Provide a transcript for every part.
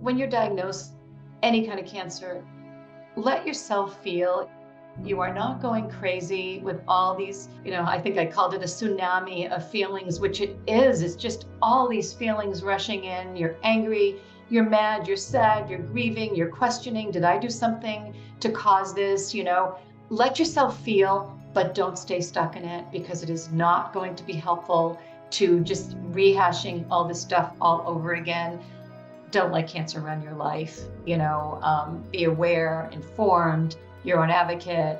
When you're diagnosed any kind of cancer, let yourself feel. You are not going crazy with all these, I think I called it a tsunami of feelings, which it is. It's just all these feelings rushing in. You're angry, you're mad, you're sad, you're grieving, you're questioning, did I do something to cause this? Let yourself feel, but don't stay stuck in it, because it is not going to be helpful to just rehashing all this stuff all over again. Don't let cancer run your life. Be aware, informed, your own advocate.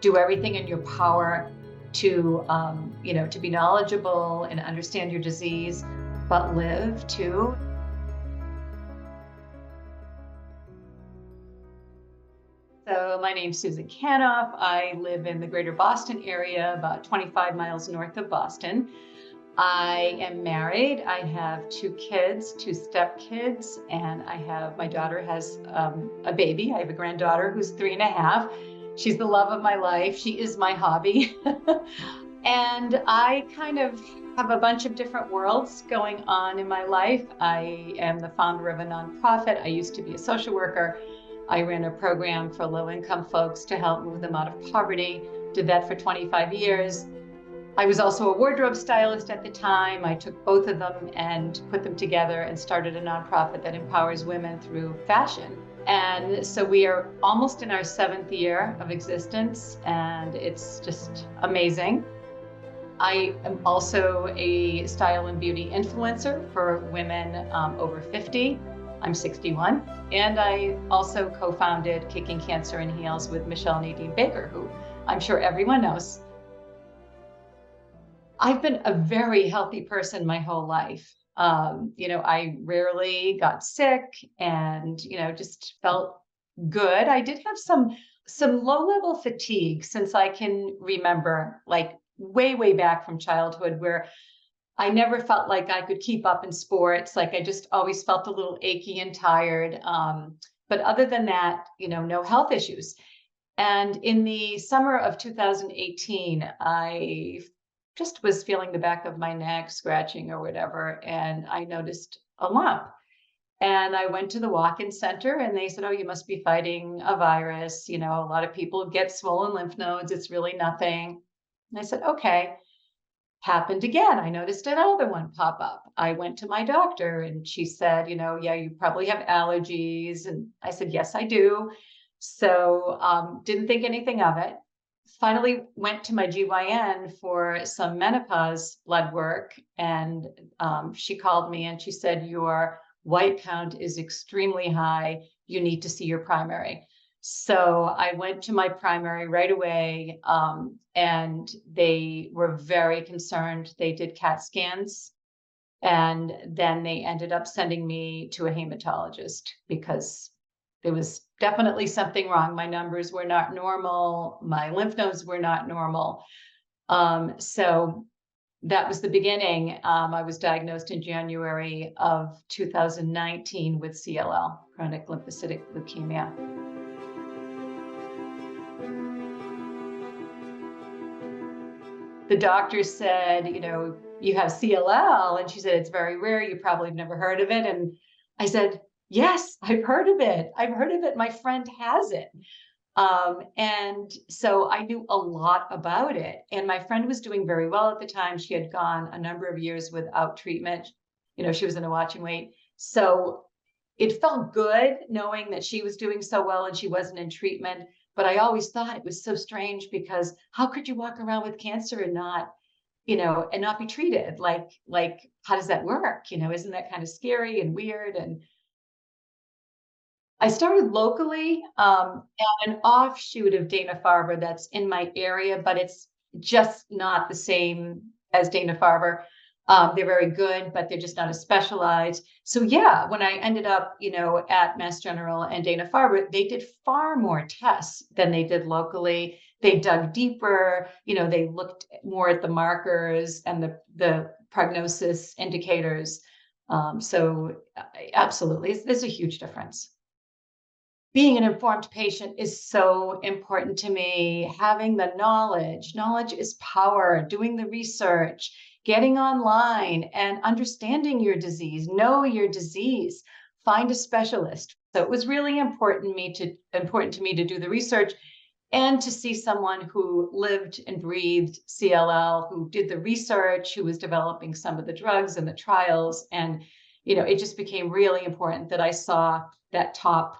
Do everything in your power to, to be knowledgeable and understand your disease, but live too. So my name's Susan Kanoff. I live in the greater Boston area, about 25 miles north of Boston. I am married. I have 2 kids, 2 stepkids, and my daughter has a baby. I have a granddaughter who's 3.5. She's the love of my life. She is my hobby. And I kind of have a bunch of different worlds going on in my life. I am the founder of a nonprofit. I used to be a social worker. I ran a program for low-income folks to help move them out of poverty. Did that for 25 years. I was also a wardrobe stylist at the time. I took both of them and put them together and started a nonprofit that empowers women through fashion. And so we are almost in our 7th year of existence, and it's just amazing. I am also a style and beauty influencer for women over 50. I'm 61. And I also co-founded Kicking Cancer in Heels with Michelle Nadine Baker, who I'm sure everyone knows. I've been a very healthy person my whole life. I rarely got sick and, just felt good. I did have some low-level fatigue since I can remember, like way, way back from childhood, where I never felt like I could keep up in sports. Like I just always felt a little achy and tired. But other than that, no health issues. And in the summer of 2018, I just was feeling the back of my neck, scratching or whatever, and I noticed a lump. And I went to the walk-in center and they said, oh, you must be fighting a virus. A lot of people get swollen lymph nodes. It's really nothing. And I said, okay. Happened again. I noticed another one pop up. I went to my doctor and she said, yeah, you probably have allergies. And I said, yes, I do. So didn't think anything of it. Finally went to my GYN for some menopause blood work. And she called me and she said, your white count is extremely high. You need to see your primary. So I went to my primary right away, and they were very concerned. They did CAT scans, and then they ended up sending me to a hematologist because there was definitely something wrong. My numbers were not normal. My lymph nodes were not normal. So that was the beginning. I was diagnosed in January of 2019 with CLL, chronic lymphocytic leukemia. The doctor said, you have CLL. And she said, it's very rare. You probably have never heard of it. And I said, yes, I've heard of it. I've heard of it. My friend has it. And so I knew a lot about it. And my friend was doing very well at the time. She had gone a number of years without treatment. She was in a watch and wait. So it felt good knowing that she was doing so well and she wasn't in treatment. But I always thought it was so strange, because how could you walk around with cancer and not be treated? Like, how does that work? Isn't that kind of scary and weird? And I started locally at an offshoot of Dana-Farber that's in my area, but it's just not the same as Dana-Farber. They're very good, but they're just not as specialized. So yeah, when I ended up, at Mass General and Dana-Farber, they did far more tests than they did locally. They dug deeper, they looked more at the markers and the prognosis indicators. So absolutely, there's a huge difference. Being an informed patient is so important to me. Having the knowledge is power, doing the research, getting online and understanding your disease, know your disease, find a specialist. So it was really important to me to do the research and to see someone who lived and breathed CLL, who did the research, who was developing some of the drugs and the trials. And, it just became really important that I saw that top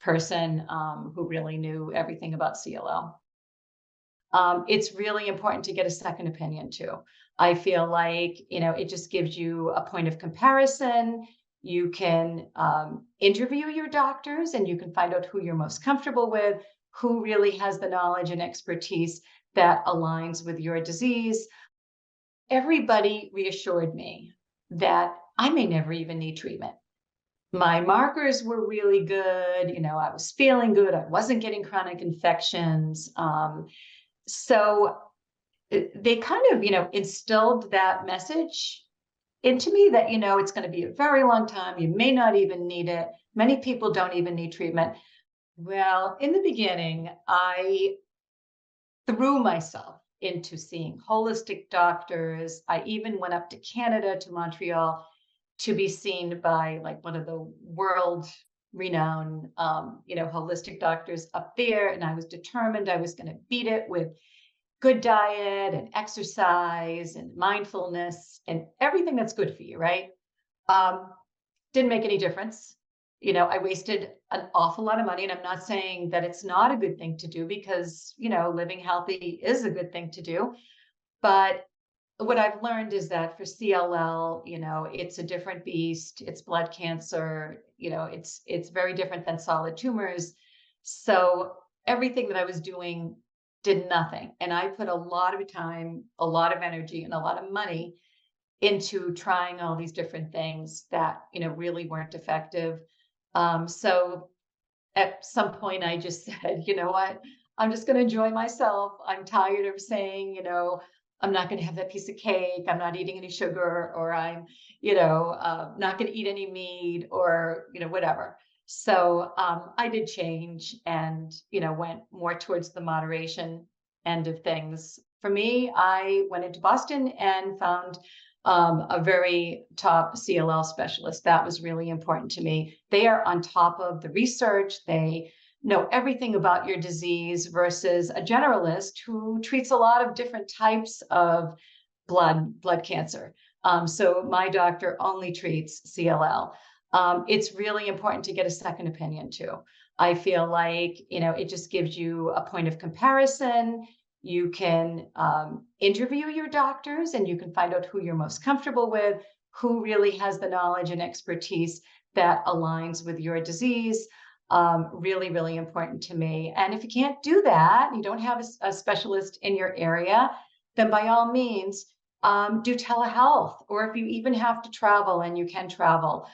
person who really knew everything about CLL. It's really important to get a second opinion too. I feel like, it just gives you a point of comparison. You can interview your doctors and you can find out who you're most comfortable with, who really has the knowledge and expertise that aligns with your disease. Everybody reassured me that I may never even need treatment. My markers were really good. I was feeling good. I wasn't getting chronic infections. So they kind of, instilled that message into me that, it's going to be a very long time. You may not even need it. Many people don't even need treatment. Well, in the beginning, I threw myself into seeing holistic doctors. I even went up to Canada, to Montreal, to be seen by like one of the world renowned, holistic doctors up there. And I was determined I was going to beat it with good diet and exercise and mindfulness and everything that's good for you, right? Um, didn't make any difference. I wasted an awful lot of money. And I'm not saying that it's not a good thing to do because, living healthy is a good thing to do. But what I've learned is that for CLL, it's a different beast. It's blood cancer. It's very different than solid tumors. So everything that I was doing did nothing. And I put a lot of time, a lot of energy, and a lot of money into trying all these different things that, really weren't effective. So at some point I just said, you know what, I'm just going to enjoy myself. I'm tired of saying, I'm not going to have that piece of cake. I'm not eating any sugar, or I'm, not going to eat any meat, or, whatever. So I did change and, went more towards the moderation end of things. For me, I went into Boston and found a very top CLL specialist. That was really important to me. They are on top of the research. They know everything about your disease versus a generalist who treats a lot of different types of blood cancer. So my doctor only treats CLL. It's really important to get a second opinion too. I feel like, it just gives you a point of comparison. You can interview your doctors and you can find out who you're most comfortable with, who really has the knowledge and expertise that aligns with your disease. Really, really important to me. And if you can't do that, you don't have a specialist in your area, then by all means, do telehealth. Or if you even have to travel, and you can travel,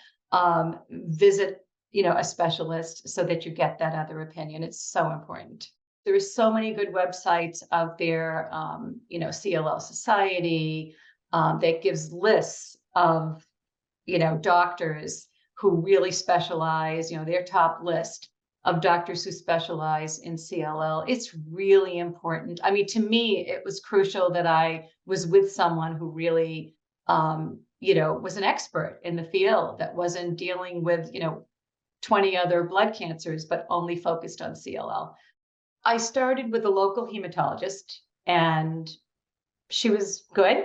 visit, a specialist so that you get that other opinion. It's so important. There's so many good websites out there, CLL Society, that gives lists of, doctors who really specialize, their top list of doctors who specialize in CLL. It's really important. I mean, to me, it was crucial that I was with someone who really, was an expert in the field, that wasn't dealing with, 20 other blood cancers, but only focused on CLL. I started with a local hematologist and she was good.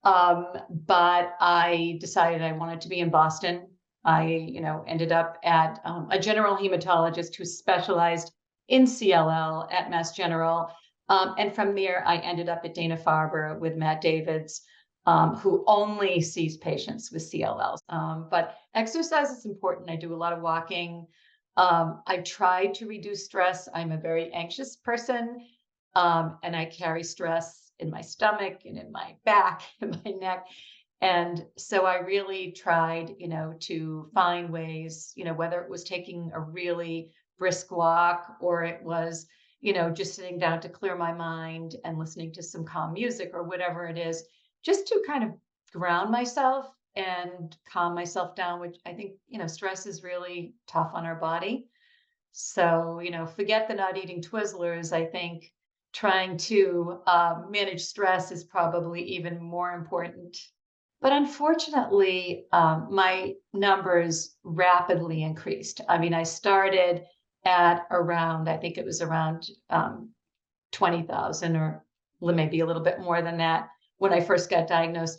But I decided I wanted to be in Boston. I, ended up at a general hematologist who specialized in CLL at Mass General. And from there, I ended up at Dana-Farber with Matt Davids, who only sees patients with CLL. But exercise is important. I do a lot of walking. I've tried to reduce stress. I'm a very anxious person, and I carry stress in my stomach and in my back and my neck. And so I really tried, to find ways, whether it was taking a really brisk walk or it was, just sitting down to clear my mind and listening to some calm music or whatever it is, just to kind of ground myself and calm myself down, which I think, stress is really tough on our body. So, forget the not eating Twizzlers. I think trying to manage stress is probably even more important. But unfortunately, my numbers rapidly increased. I mean, I started at around, I think it was around 20,000 or maybe a little bit more than that when I first got diagnosed.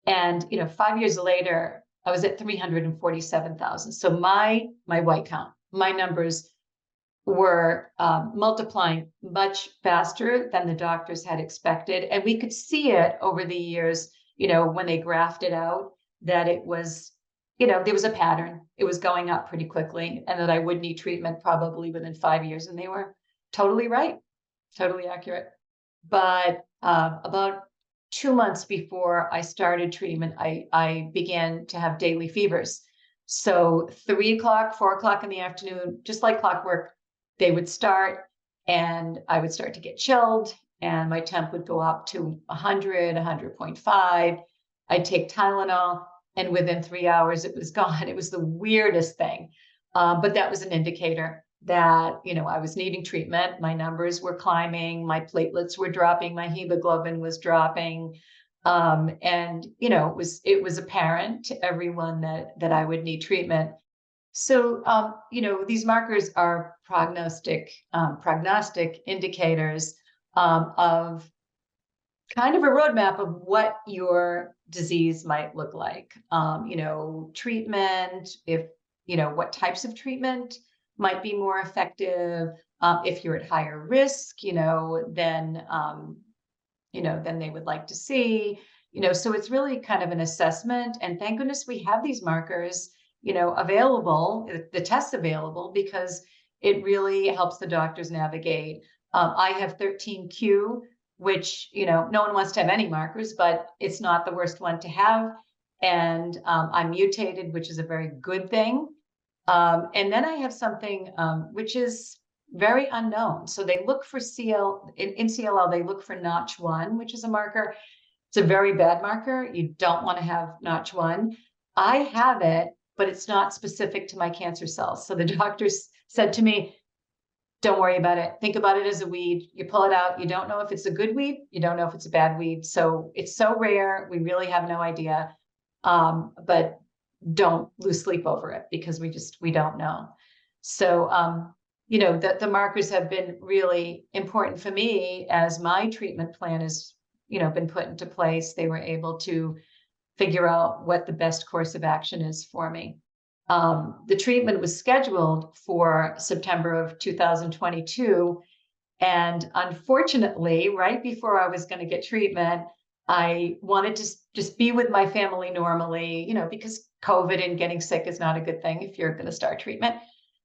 And, 5 years later, I was at 347,000. So my white count, my numbers were multiplying much faster than the doctors had expected. And we could see it over the years, when they grafted out, that it was, there was a pattern. It was going up pretty quickly, and that I would need treatment probably within 5 years. And they were totally right, totally accurate. But about 2 months before I started treatment, I began to have daily fevers. So 3 o'clock, 4 o'clock in the afternoon, just like clockwork, they would start, and I would start to get chilled, and my temp would go up to 100, 100.5. I'd take Tylenol, and within 3 hours, it was gone. It was the weirdest thing. But that was an indicator that, I was needing treatment. My numbers were climbing, my platelets were dropping, my hemoglobin was dropping. And, it was apparent to everyone that I would need treatment. So, these markers are prognostic indicators of kind of a roadmap of what your disease might look like. Treatment, what types of treatment might be more effective. If you're at higher risk, then they would like to see. So it's really kind of an assessment. And thank goodness we have these markers, available, the tests available, because it really helps the doctors navigate. I have 13q, which, no one wants to have any markers, but it's not the worst one to have. And I'm mutated, which is a very good thing. And then I have something which is very unknown. So they look for in CLL, they look for Notch1, which is a marker. It's a very bad marker. You don't want to have Notch1. I have it, but it's not specific to my cancer cells. So the doctors said to me, don't worry about it. Think about it as a weed. You pull it out. You don't know if it's a good weed. You don't know if it's a bad weed. So it's so rare. We really have no idea. But don't lose sleep over it, because we don't know. So, the markers have been really important for me as my treatment plan has, been put into place. They were able to figure out what the best course of action is for me. The treatment was scheduled for September of 2022. And unfortunately, right before I was going to get treatment, I wanted to just be with my family normally, because COVID and getting sick is not a good thing if you're going to start treatment,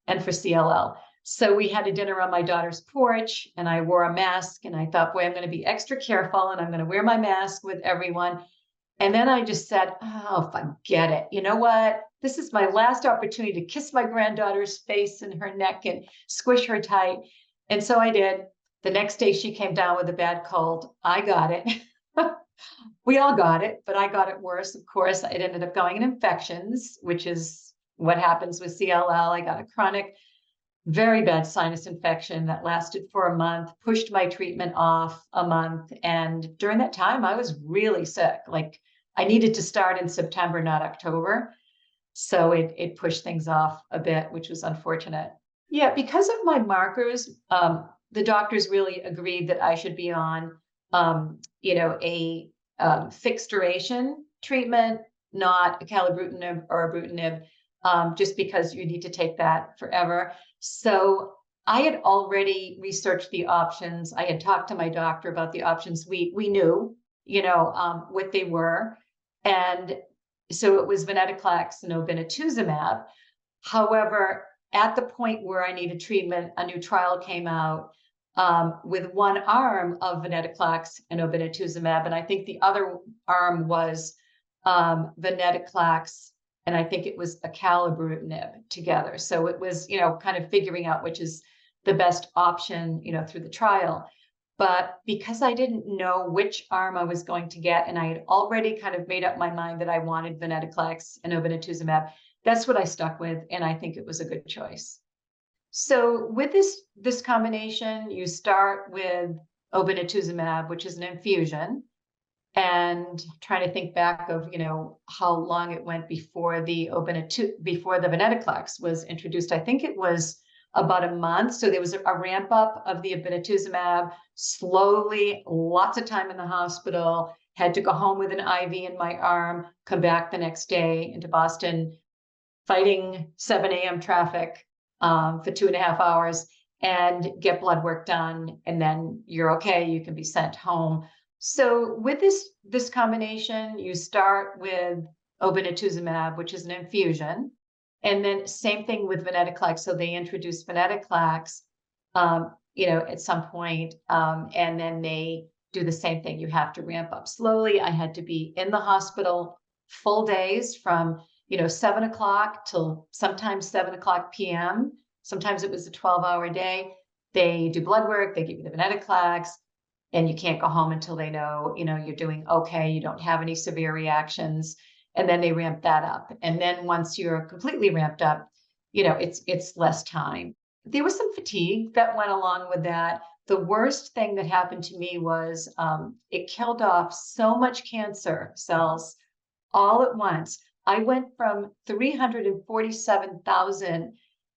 and for CLL. So we had a dinner on my daughter's porch, and I wore a mask, and I thought, boy, I'm going to be extra careful, and I'm going to wear my mask with everyone. And then I just said, oh, forget it. You know what? This is my last opportunity to kiss my granddaughter's face and her neck and squish her tight. And so I did. The next day she came down with a bad cold. I got it. We all got it, but I got it worse. Of course, it ended up going in infections, which is what happens with CLL. I got a chronic, very bad sinus infection that lasted for a month, pushed my treatment off a month. And during that time, I was really sick. Like, I needed to start in September, not October. So it pushed things off a bit, which was unfortunate. Yeah, because of my markers, the doctors really agreed that I should be on, a fixed duration treatment, not acalabrutinib or ibrutinib, just because you need to take that forever. So I had already researched the options. I had talked to my doctor about the options. We knew, what they were. And so it was venetoclax and obinutuzumab. However, at the point where I needed treatment, a new trial came out with one arm of venetoclax and obinutuzumab, and I think the other arm was venetoclax, and I think it was acalabrutinib together. So it was, kind of figuring out which is the best option, through the trial. But because I didn't know which arm I was going to get, and I had already kind of made up my mind that I wanted venetoclax and obinutuzumab, that's what I stuck with, and I think it was a good choice. So with this combination, you start with obinutuzumab, which is an infusion. And trying to think back of, how long it went before before the venetoclax was introduced. I think it was about a month. So there was a ramp up of the obinutuzumab, slowly, lots of time in the hospital, had to go home with an IV in my arm, come back the next day into Boston, fighting 7 a.m. traffic for 2.5 hours, and get blood work done. And then you're okay, you can be sent home. So with this combination, you start with obinutuzumab, which is an infusion, and then same thing with venetoclax. So they introduced venetoclax, at some point, and then they do the same thing. You have to ramp up slowly. I had to be in the hospital full days from 7 o'clock till sometimes 7 o'clock p.m. Sometimes it was a 12-hour day. They do blood work, they give you the venetoclax, and you can't go home until they know, you're doing okay, you don't have any severe reactions. And then they ramp that up. And then once you're completely ramped up, it's less time. There was some fatigue that went along with that. The worst thing that happened to me was it killed off so much cancer cells all at once. I went from 347,000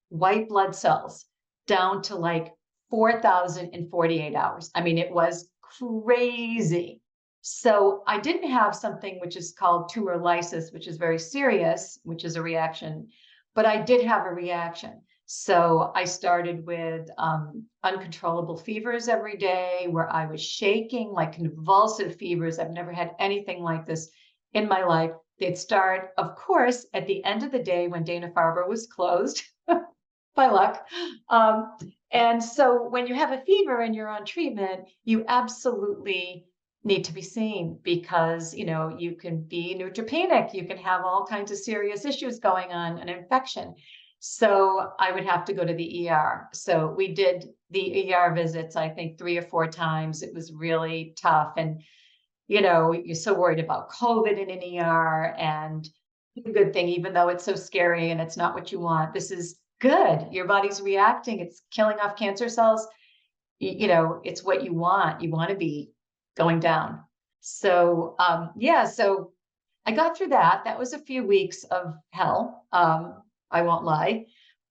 white blood cells down to like 4,000 in 48 hours. I mean, it was crazy. So I didn't have something which is called tumor lysis, which is very serious, which is a reaction, but I did have a reaction. So I started with uncontrollable fevers every day where I was shaking, like convulsive fevers. I've never had anything like this in my life. They'd start, of course, at the end of the day when Dana-Farber was closed, by luck. And so when you have a fever and you're on treatment, you absolutely need to be seen because, you can be neutropenic. You can have all kinds of serious issues going on, an infection. So I would have to go to the ER. So we did the ER visits, I think 3 or 4 times. It was really tough. And, you're so worried about COVID in an ER, and the good thing, even though it's so scary and it's not what you want, this is good. Your body's reacting. It's killing off cancer cells. It's what you want. You want to be going down. So, so I got through that. That was a few weeks of hell. I won't lie.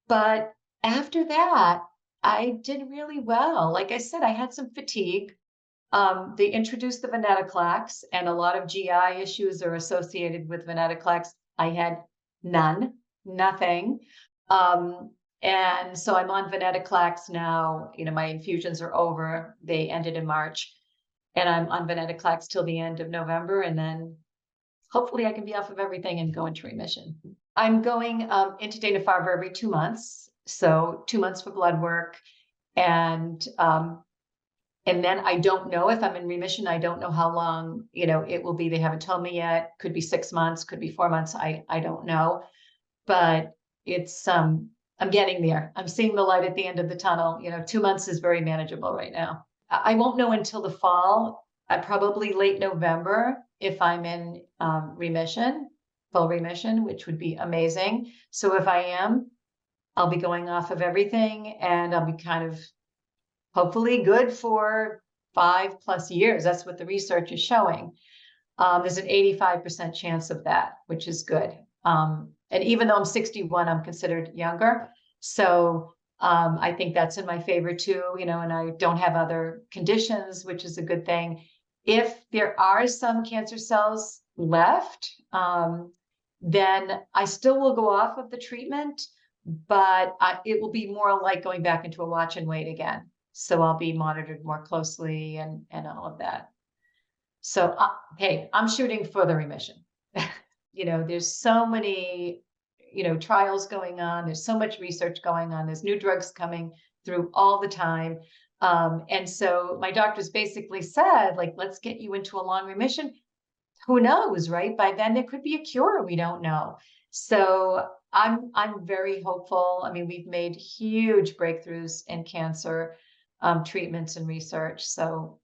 But after that, I did really well. Like I said, I had some fatigue. They introduced the venetoclax, and a lot of GI issues are associated with venetoclax. I had nothing. And so I'm on venetoclax now. My infusions are over. They ended in March, and I'm on venetoclax till the end of November. And then hopefully I can be off of everything and go into remission. I'm going into Dana-Farber every 2 months. So 2 months for blood work. And then I don't know if I'm in remission. I don't know how long, it will be. They haven't told me yet. Could be 6 months, could be 4 months. I don't know. But it's I'm getting there. I'm seeing the light at the end of the tunnel. 2 months is very manageable right now. I won't know until the fall, probably late November, if I'm in remission, full remission, which would be amazing. So if I am, I'll be going off of everything, and I'll be kind of hopefully good for 5+ years. That's what the research is showing. There's an 85% chance of that, which is good. And even though I'm 61, I'm considered younger. So I think that's in my favor too, and I don't have other conditions, which is a good thing. If there are some cancer cells left, then I still will go off of the treatment, but it will be more like going back into a watch and wait again. So I'll be monitored more closely and all of that. So, hey, I'm shooting for the remission. There's so many, trials going on. There's so much research going on. There's new drugs coming through all the time. And so my doctors basically said, like, let's get you into a long remission. Who knows, right? By then there could be a cure. We don't know. So I'm very hopeful. I mean, we've made huge breakthroughs in cancer treatments and research. So,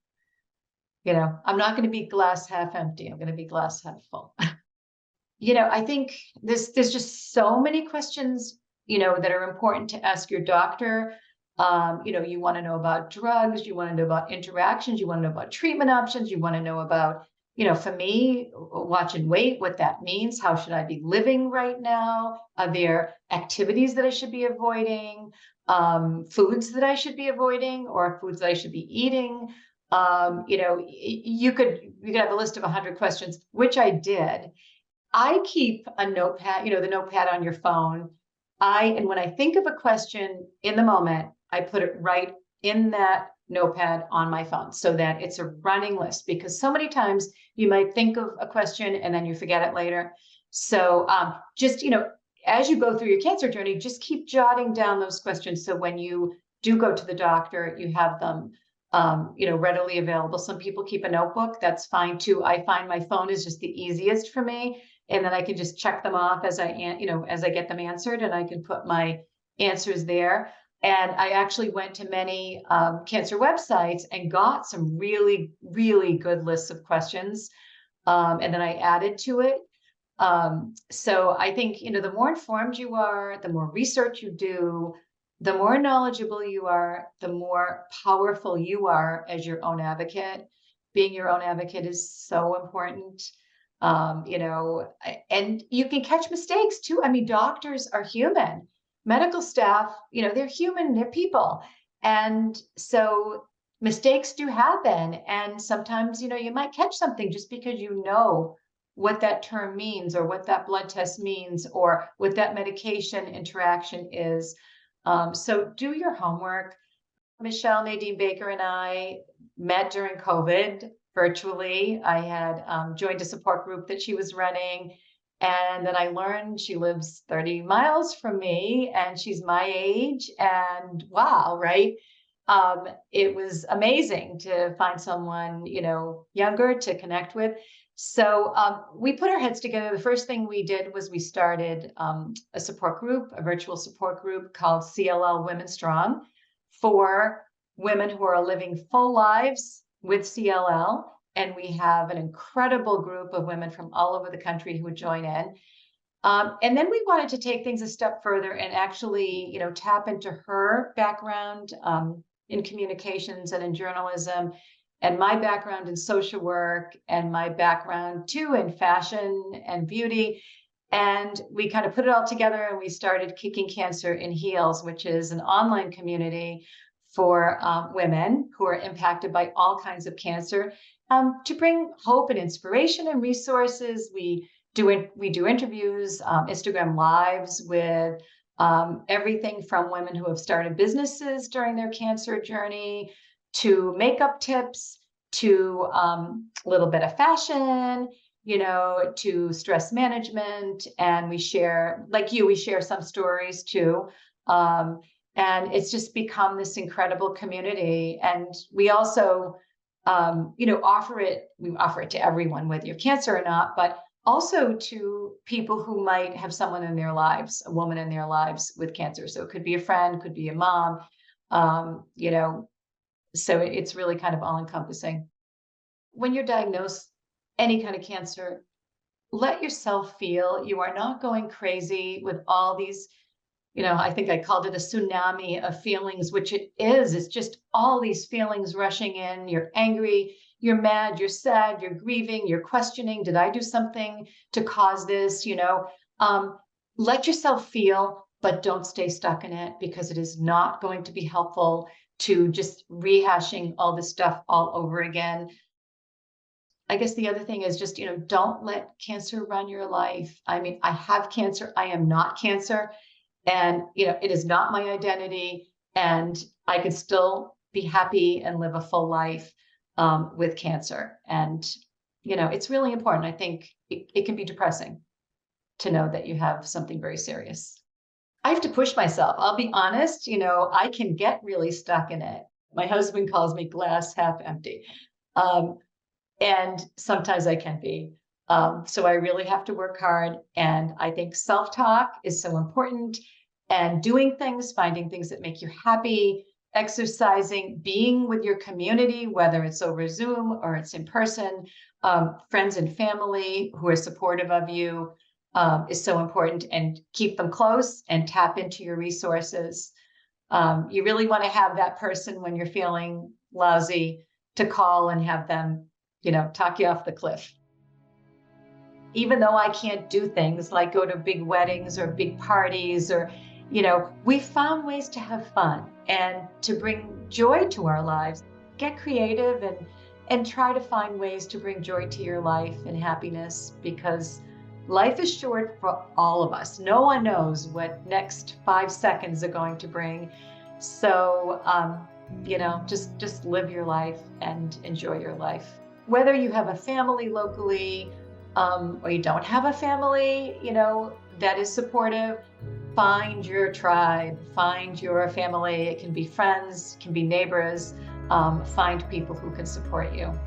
I'm not going to be glass half empty. I'm going to be glass half full. I think there's just so many questions, that are important to ask your doctor. You want to know about drugs, you want to know about interactions, you want to know about treatment options, you want to know about, for me, watch and wait, what that means. How should I be living right now? Are there activities that I should be avoiding? Foods that I should be avoiding, or foods that I should be eating? You could have a list of 100 questions, which I did. I keep a notepad, the notepad on your phone. And when I think of a question in the moment, I put it right in that notepad on my phone so that it's a running list, because so many times you might think of a question and then you forget it later. So just, as you go through your cancer journey, just keep jotting down those questions. So when you do go to the doctor, you have them, readily available. Some people keep a notebook. That's fine too. I find my phone is just the easiest for me, and then I can just check them off as I get them answered, and I can put my answers there. And I actually went to many cancer websites and got some really, really good lists of questions, and then I added to it. So I think, the more informed you are, the more research you do, the more knowledgeable you are, the more powerful you are as your own advocate. Being your own advocate is so important. And you can catch mistakes too. I mean, doctors are human. Medical staff, they're human, they're people. And so mistakes do happen. And sometimes, you might catch something just because you know what that term means, or what that blood test means, or what that medication interaction is. So do your homework. Michelle Nadine Baker and I met during COVID virtually. I had joined a support group that she was running. And then I learned she lives 30 miles from me and she's my age. And wow, right? It was amazing to find someone, younger to connect with. So we put our heads together. The first thing we did was we started a support group, a virtual support group called CLL Women Strong, for women who are living full lives with CLL. And we have an incredible group of women from all over the country who would join in. And then we wanted to take things a step further and actually, tap into her background in communications and in journalism, and my background in social work, and my background too in fashion and beauty. And we kind of put it all together and we started Kicking Cancer in Heels, which is an online community for women who are impacted by all kinds of cancer, to bring hope and inspiration and resources. We do interviews, Instagram lives with everything from women who have started businesses during their cancer journey, to makeup tips, to a little bit of fashion, to stress management. And we share, like we share some stories too. And it's just become this incredible community. And we also, offer it to everyone, whether you have cancer or not, but also to people who might have someone in their lives, a woman in their lives with cancer. So it could be a friend, could be a mom, so it's really kind of all encompassing. When you're diagnosed any kind of cancer, let yourself feel. You are not going crazy with all these, I think I called it a tsunami of feelings, which it is. It's just all these feelings rushing in. You're angry, you're mad, you're sad, you're grieving, you're questioning, did I do something to cause this? Let yourself feel, but don't stay stuck in it, because it is not going to be helpful to just rehashing all this stuff all over again. I guess the other thing is just, don't let cancer run your life. I mean, I have cancer. I am not cancer. And, it is not my identity. And I can still be happy and live a full life with cancer. And, it's really important. I think it can be depressing to know that you have something very serious. I have to push myself. I'll be honest, I can get really stuck in it. My husband calls me glass half empty. And sometimes I can be. So I really have to work hard. And I think self-talk is so important. And doing things, finding things that make you happy, exercising, being with your community, whether it's over Zoom or it's in person, friends and family who are supportive of you, is so important. And keep them close and tap into your resources. You really want to have that person when you're feeling lousy to call and have them, talk you off the cliff. Even though I can't do things like go to big weddings or big parties or, we found ways to have fun and to bring joy to our lives. Get creative and try to find ways to bring joy to your life and happiness, because life is short for all of us. No one knows what next 5 seconds are going to bring. So, just live your life and enjoy your life. Whether you have a family locally, or you don't have a family, that is supportive, find your tribe, find your family. It can be friends, it can be neighbors. Find people who can support you.